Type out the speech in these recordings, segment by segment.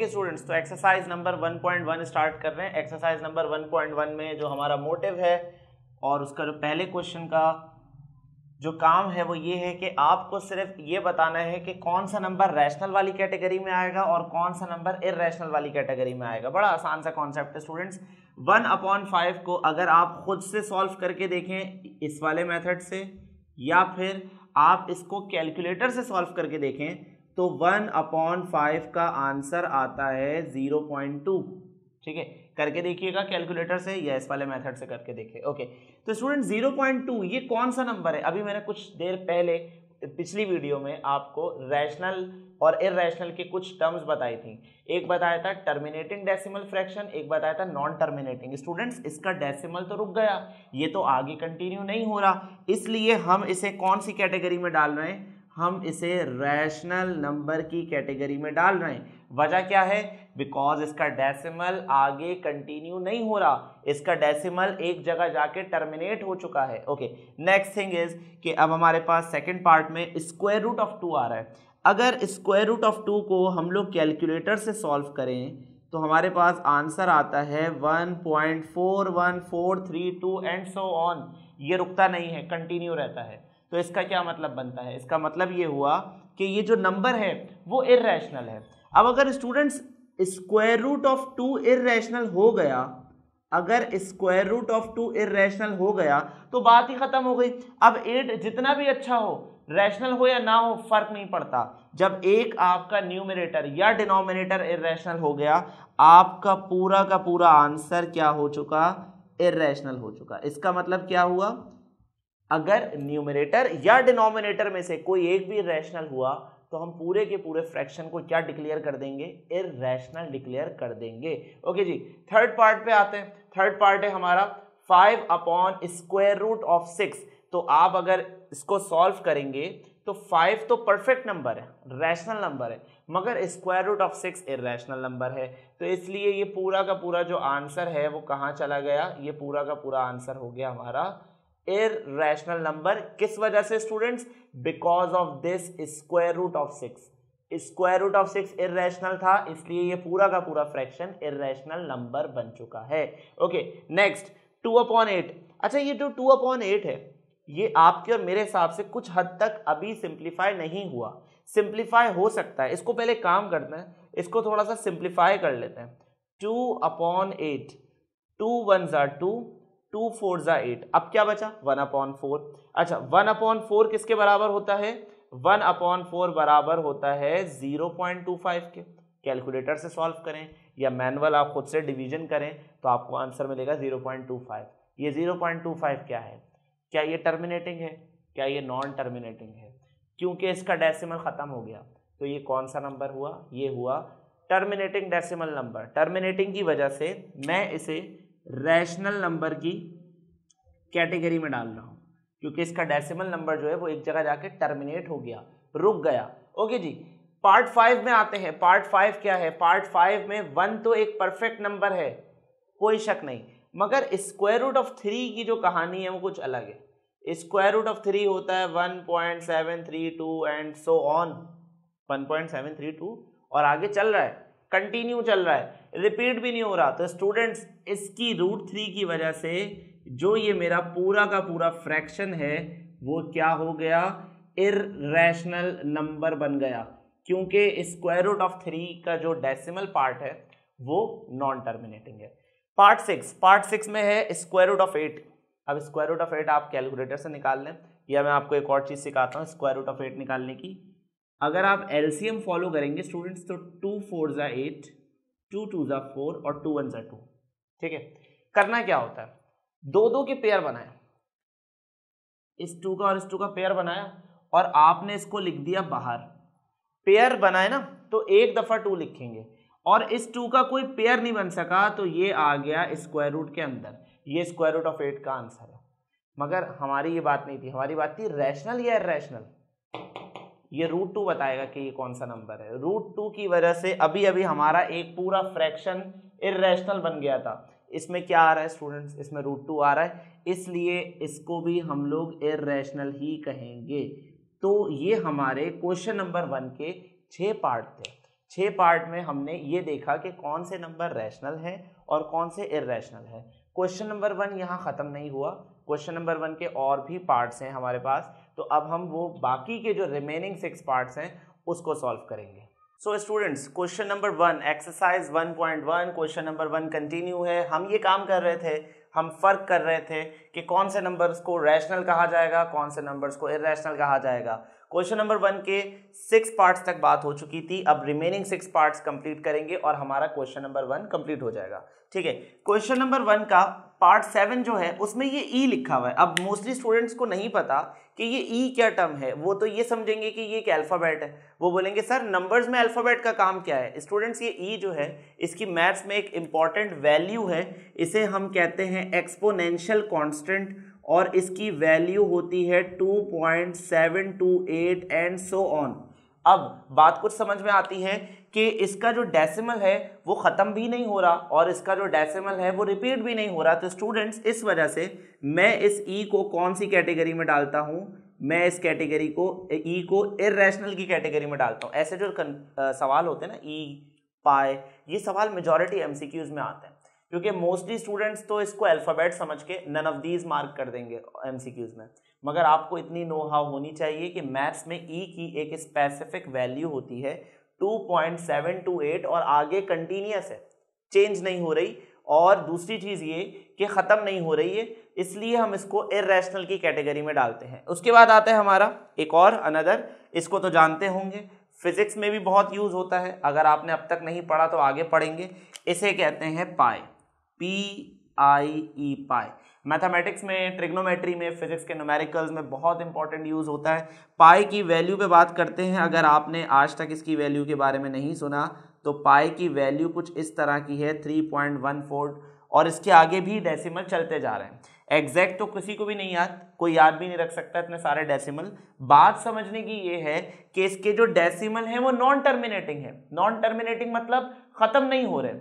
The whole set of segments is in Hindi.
ओके स्टूडेंट्स, तो एक्सरसाइज नंबर 1.1 स्टार्ट कर रहे हैं। एक्सरसाइज नंबर 1.1 में जो हमारा मोटिव है और उसका जो पहले क्वेश्चन का जो काम है वो ये है कि आपको सिर्फ ये बताना है कि कौन सा नंबर रैशनल वाली कैटेगरी में आएगा और कौन सा नंबर इररेशनल वाली कैटेगरी में आएगा। बड़ा आसान सा कॉन्सेप्ट है स्टूडेंट्स। 1/5 को अगर आप खुद से सॉल्व करके देखें इस वाले मेथड से, या फिर आप इसको कैलकुलेटर से सॉल्व करके देखें, तो 1/5 का आंसर आता है 0.2। ठीक है, करके देखिएगा कैलकुलेटर से या इस वाले मेथड से करके देखिए। ओके, तो स्टूडेंट 0.2 ये कौन सा नंबर है? अभी मैंने कुछ देर पहले पिछली वीडियो में आपको रैशनल और इररेशनल के कुछ टर्म्स बताई थी। एक बताया था टर्मिनेटिंग डेसिमल फ्रैक्शन, एक बताया था नॉन टर्मिनेटिंग। स्टूडेंट्स, इसका डेसिमल तो रुक गया, ये तो आगे कंटिन्यू नहीं हो रहा, इसलिए हम इसे कौन सी कैटेगरी में डाल रहे हैं? हम इसे रैशनल नंबर की कैटेगरी में डाल रहे हैं। वजह क्या है? बिकॉज इसका डेसिमल आगे कंटिन्यू नहीं हो रहा, इसका डेसिमल एक जगह जाके टर्मिनेट हो चुका है। ओके, नेक्स्ट थिंग इज कि अब हमारे पास सेकंड पार्ट में स्क्वायर रूट ऑफ 2 आ रहा है। अगर स्क्वायर रूट ऑफ 2 को हम लोग कैलकुलेटर से सॉल्व करें तो हमारे पास आंसर आता है 1.41432 एंड सो ऑन। ये रुकता नहीं है, कंटिन्यू रहता है। तो इसका क्या मतलब बनता है? इसका मतलब ये हुआ कि ये जो नंबर है वो इररेशनल है। अब अगर students square root of 2 irrational हो गया, अगर स्क्वायर रूट ऑफ 2 इररेशनल हो गया तो बात ही खत्म हो गई। अब 8 जितना भी अच्छा हो, रैशनल हो या ना हो, फर्क नहीं पड़ता। जब एक आपका न्यूमरेटर या डिनोमिनेटर इररेशनल हो गया, आपका पूरा का पूरा आंसर क्या हो चुका? इररेशनल हो चुका। इसका मतलब क्या हुआ? अगर न्यूमरेटर या डिनोमिनेटर में से कोई एक भी इररेशनल हुआ तो हम पूरे के पूरे फ्रैक्शन को क्या डिक्लेयर कर देंगे? इररेशनल डिक्लेयर कर देंगे। ओके जी, थर्ड पार्ट पे आते हैं। थर्ड पार्ट है हमारा 5/√6। तो आप अगर इसको सॉल्व करेंगे तो 5 तो परफेक्ट नंबर है, रैशनल नंबर है, मगर square root of 6 irrational number है। तो इसलिए ये पूरा का पूरा जो आंसर है वो कहाँ चला गया? ये पूरा का पूरा आंसर हो गया हमारा इररेशनल नंबर। किस वजह से students? Because of this square root of 6। Square root of 6 irrational था, इसलिए ये पूरा का पूरा फ्रैक्शन इररेशनल नंबर बन चुका है। Okay, next 2/8। अच्छा, ये जो 2/8 है ये आपके और मेरे हिसाब से कुछ हद तक अभी सिंप्लीफाई नहीं हुआ। सिंप्लीफाई हो सकता है, इसको पहले काम करते हैं, इसको थोड़ा सा सिंप्लीफाई कर लेते हैं। 2/8, 2 1 2, 2 4 8। अब क्या बचा? 1/4। अच्छा, 1/4 किसके बराबर होता है? 1/4 बराबर होता है 0.25 के। कैलकुलेटर से सॉल्व करें या मैनुअल आप खुद से डिवीजन करें तो आपको आंसर मिलेगा 0.25। ये 0.25 क्या है? क्या ये टर्मिनेटिंग है? क्या ये नॉन टर्मिनेटिंग है? क्योंकि इसका डेसिमल खत्म हो गया, तो ये कौन सा नंबर हुआ? ये हुआ टर्मिनेटिंग डेसिमल नंबर। टर्मिनेटिंग की वजह से मैं इसे रैशनल नंबर की कैटेगरी में डाल रहा हूं, क्योंकि इसका डेसिमल नंबर जो है वो एक जगह जाके टर्मिनेट हो गया, रुक गया। ओके जी, पार्ट 5 में आते हैं। पार्ट 5 क्या है? पार्ट 5 में 1 तो एक परफेक्ट नंबर है, कोई शक नहीं, मगर स्क्वायर रूट ऑफ 3 की जो कहानी है वो कुछ अलग है। स्क्वायर रूट ऑफ 3 होता है 1.732 एंड सो ऑन। 1.732 और आगे चल रहा है, कंटिन्यू चल रहा है, रिपीट भी नहीं हो रहा। तो स्टूडेंट्स, इसकी √3 की वजह से जो ये मेरा पूरा का पूरा फ्रैक्शन है वो क्या हो गया? इररेशनल नंबर बन गया, क्योंकि स्क्वायर रूट ऑफ 3 का जो डेसिमल पार्ट है वो नॉन टर्मिनेटिंग है। पार्ट 6 में है स्क्वायर रूट ऑफ 8। अब स्क्वायर रूट ऑफ 8 आप कैलकुलेटर से निकाल लें, या मैं आपको एक और चीज़ सिखाता हूँ स्क्वायर रूट ऑफ 8 निकालने की। अगर आप एलसीएम फॉलो करेंगे स्टूडेंट्स तो 2 4 8, 2 2 4 और 2 1 2। ठीक है, करना क्या होता है? 2 के पेयर बनाए, इस 2 का और इस 2 का पेयर बनाया और आपने इसको लिख दिया बाहर। पेयर बनाए ना, तो एक दफा 2 लिखेंगे और इस 2 का कोई पेयर नहीं बन सका तो ये आ गया स्क्वायर रूट के अंदर। ये स्क्वायर रूट ऑफ 8 का आंसर है। मगर हमारी ये बात नहीं थी, हमारी बात थी रैशनल या इररेशनल। ये √2 बताएगा कि ये कौन सा नंबर है। √2 की वजह से अभी अभी हमारा एक पूरा फ्रैक्शन इररेशनल बन गया था। इसमें क्या आ रहा है स्टूडेंट्स? इसमें √2 आ रहा है, इसलिए इसको भी हम लोग इररेशनल ही कहेंगे। तो ये हमारे क्वेश्चन नंबर 1 के 6 पार्ट थे। 6 पार्ट में हमने ये देखा कि कौन से नंबर रैशनल हैं और कौन से इर्रेशनल हैं। क्वेश्चन नंबर 1 यहाँ ख़त्म नहीं हुआ, क्वेश्चन नंबर 1 के और भी पार्ट्स हैं हमारे पास, तो अब हम वो बाकी के जो रिमेनिंग 6 पार्ट्स हैं उसको सॉल्व करेंगे। So students, question number 1 exercise 1.1 question number 1 continue है। हम ये काम कर रहे थे, हम फर्क कर रहे थे कि कौन से नंबर्स को रैशनल कहा जाएगा, कौन से नंबर्स को इर्रेशनल कहा जाएगा। क्वेश्चन नंबर 1 के 6 पार्ट्स तक बात हो चुकी थी, अब रिमेनिंग 6 पार्ट्स कंप्लीट करेंगे और हमारा क्वेश्चन नंबर 1 कंप्लीट हो जाएगा। ठीक है, क्वेश्चन नंबर 1 का पार्ट 7 जो है उसमें ये ई लिखा हुआ है। अब मोस्टली स्टूडेंट्स को नहीं पता कि ये ई क्या टर्म है, वो तो ये समझेंगे कि ये एक अल्फ़ाबेट है, वो बोलेंगे सर नंबर्स में अल्फ़ाबेट का काम क्या है। स्टूडेंट्स, ये ई जो है इसकी मैथ्स में एक इम्पॉर्टेंट वैल्यू है, इसे हम कहते हैं एक्सपोनेंशियल कांस्टेंट और इसकी वैल्यू होती है 2.728 एंड सो ऑन। अब बात कुछ समझ में आती है कि इसका जो डेसिमल है वो ख़त्म भी नहीं हो रहा और इसका जो डेसिमल है वो रिपीट भी नहीं हो रहा। तो स्टूडेंट्स, इस वजह से मैं इस ई को कौन सी कैटेगरी में डालता हूँ, मैं इस कैटेगरी को ई को इर्रेशनल की कैटेगरी में डालता हूँ। ऐसे जो सवाल होते हैं ना, ई पाई, ये सवाल मेजॉरिटी एमसीक्यूज में आते हैं, क्योंकि मोस्टली स्टूडेंट्स तो इसको अल्फ़ाबेट समझ के नन ऑफ दीज मार्क कर देंगे एमसीक्यूज में, मगर आपको इतनी नो हाउ होनी चाहिए कि मैथ्स में ई की एक स्पेसिफिक वैल्यू होती है 2.728 और आगे कंटिन्यूस है, चेंज नहीं हो रही, और दूसरी चीज़ ये कि ख़त्म नहीं हो रही है, इसलिए हम इसको इर्रेशनल की कैटेगरी में डालते हैं। उसके बाद आता है हमारा एक और अनदर, इसको तो जानते होंगे, फिजिक्स में भी बहुत यूज़ होता है, अगर आपने अब तक नहीं पढ़ा तो आगे पढ़ेंगे। इसे कहते हैं पाई, PIE पाई। मैथमेटिक्स में, ट्रिग्नोमेट्री में, फिजिक्स के न्यूमेरिकल्स में बहुत इंपॉर्टेंट यूज़ होता है। पाई की वैल्यू पे बात करते हैं। अगर आपने आज तक इसकी वैल्यू के बारे में नहीं सुना तो पाई की वैल्यू कुछ इस तरह की है 3.14 और इसके आगे भी डेसिमल चलते जा रहे हैं। एग्जैक्ट तो किसी को भी नहीं याद, कोई याद भी नहीं रख सकता इतने सारे डेसिमल। बात समझने की ये है कि इसके जो डेसिमल हैं वो नॉन टर्मिनेटिंग है। नॉन टर्मिनेटिंग मतलब ख़त्म नहीं हो रहे,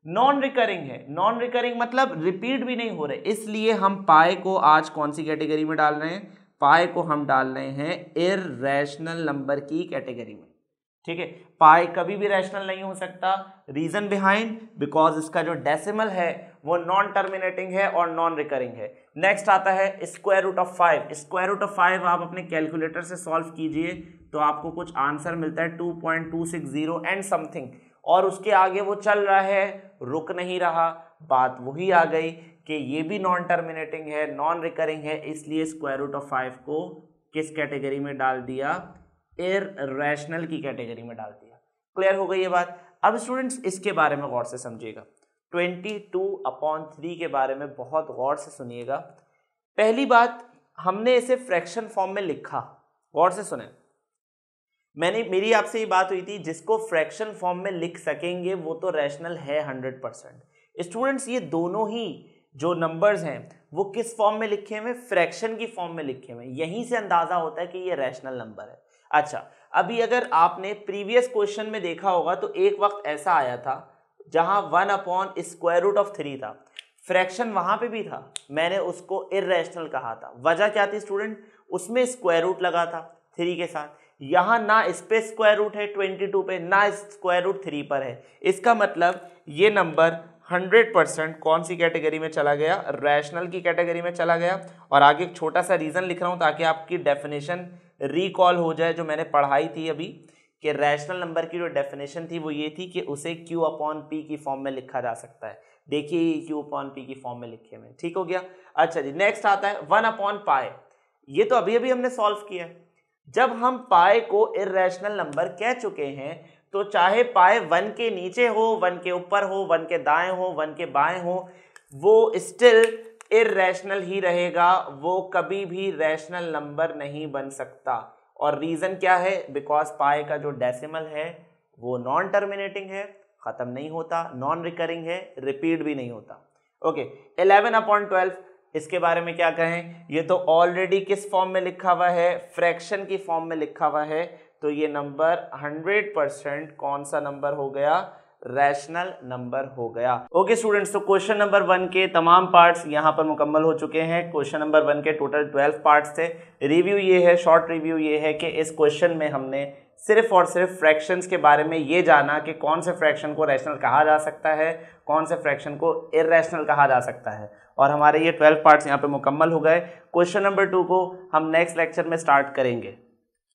नॉन रिकरिंग है। नॉन रिकरिंग मतलब रिपीट भी नहीं हो रहे, इसलिए हम पाई को आज कौन सी कैटेगरी में डाल रहे हैं, पाई को हम डाल रहे हैं इर्रेशनल नंबर की कैटेगरी में। ठीक है, पाई कभी भी रैशनल नहीं हो सकता। रीजन बिहाइंड, बिकॉज इसका जो डेसिमल है वो नॉन टर्मिनेटिंग है और नॉन रिकरिंग है। नेक्स्ट आता है square root of 5। Square root of 5 आप अपने कैलकुलेटर से सॉल्व कीजिए तो आपको कुछ आंसर मिलता है 2.260 एंड समथिंग, और उसके आगे वो चल रहा है, रुक नहीं रहा। बात वही आ गई कि ये भी नॉन टर्मिनेटिंग है, नॉन रिकरिंग है, इसलिए स्क्वायर रूट ऑफ 5 को किस कैटेगरी में डाल दिया, इर्रेशनल की कैटेगरी में डाल दिया। क्लियर हो गई ये बात। अब स्टूडेंट्स इसके बारे में गौर से समझिएगा, 22/3 के बारे में बहुत गौर से सुनिएगा। पहली बात, हमने इसे फ्रैक्शन फॉर्म में लिखा, गौर से सुने। मेरी आपसे ये बात हुई थी, जिसको फ्रैक्शन फॉर्म में लिख सकेंगे वो तो रैशनल है 100%। स्टूडेंट्स, ये दोनों ही जो नंबर्स हैं वो किस फॉर्म में लिखे हुए, फ्रैक्शन की फॉर्म में लिखे हुए। यहीं से अंदाजा होता है कि ये रैशनल नंबर है। अच्छा, अभी अगर आपने प्रीवियस क्वेश्चन में देखा होगा तो एक वक्त ऐसा आया था जहां 1/√3 था, फ्रैक्शन वहां पे भी था, मैंने उसको इर्रेशनल कहा था। वजह क्या थी स्टूडेंट, उसमें स्क्वायर रूट लगा था 3 के साथ। यहाँ ना इस पे स्क्वायर रूट है 22 पे, ना स्क्वायर रूट 3 पर है। इसका मतलब ये नंबर 100% कौन सी कैटेगरी में चला गया, रैशनल की कैटेगरी में चला गया। और आगे एक छोटा सा रीज़न लिख रहा हूँ ताकि आपकी डेफिनेशन रिकॉल हो जाए जो मैंने पढ़ाई थी अभी, कि रैशनल नंबर की जो डेफिनेशन थी वो ये थी कि उसे Q/P की फॉर्म में लिखा जा सकता है। देखिए Q/P की फॉर्म में लिखे हुए, ठीक हो गया। अच्छा जी, नेक्स्ट आता है 1/π। ये तो अभी अभी हमने सॉल्व किया है। जब हम पाई को इर्रेशनल नंबर कह चुके हैं तो चाहे पाई 1 के नीचे हो, 1 के ऊपर हो, 1 के दाएं हो, 1 के बाएं हो, वो स्टिल इर्रेशनल ही रहेगा, वो कभी भी रैशनल नंबर नहीं बन सकता। और रीजन क्या है, बिकॉज पाई का जो डेसिमल है वो नॉन टर्मिनेटिंग है, खत्म नहीं होता, नॉन रिकरिंग है, रिपीट भी नहीं होता। ओके, 11/12 इसके बारे में क्या कहें, ये तो ऑलरेडी किस फॉर्म में लिखा हुआ है, फ्रैक्शन की फॉर्म में लिखा हुआ है। तो ये नंबर 100% कौन सा नंबर हो गया, रैशनल नंबर हो गया। ओके स्टूडेंट्स, तो क्वेश्चन नंबर 1 के तमाम पार्ट्स यहाँ पर मुकम्मल हो चुके हैं। क्वेश्चन नंबर 1 के टोटल 12 पार्ट्स थे। रिव्यू ये है, शॉर्ट रिव्यू ये है कि इस क्वेश्चन में हमने सिर्फ और सिर्फ फ्रैक्शंस के बारे में ये जाना कि कौन से फ्रैक्शन को रैशनल कहा जा सकता है, कौन से फ्रैक्शन को इररेशनल कहा जा सकता है, और हमारे ये 12 पार्ट्स यहाँ पे मुकम्मल हो गए। क्वेश्चन नंबर 2 को हम नेक्स्ट लेक्चर में स्टार्ट करेंगे।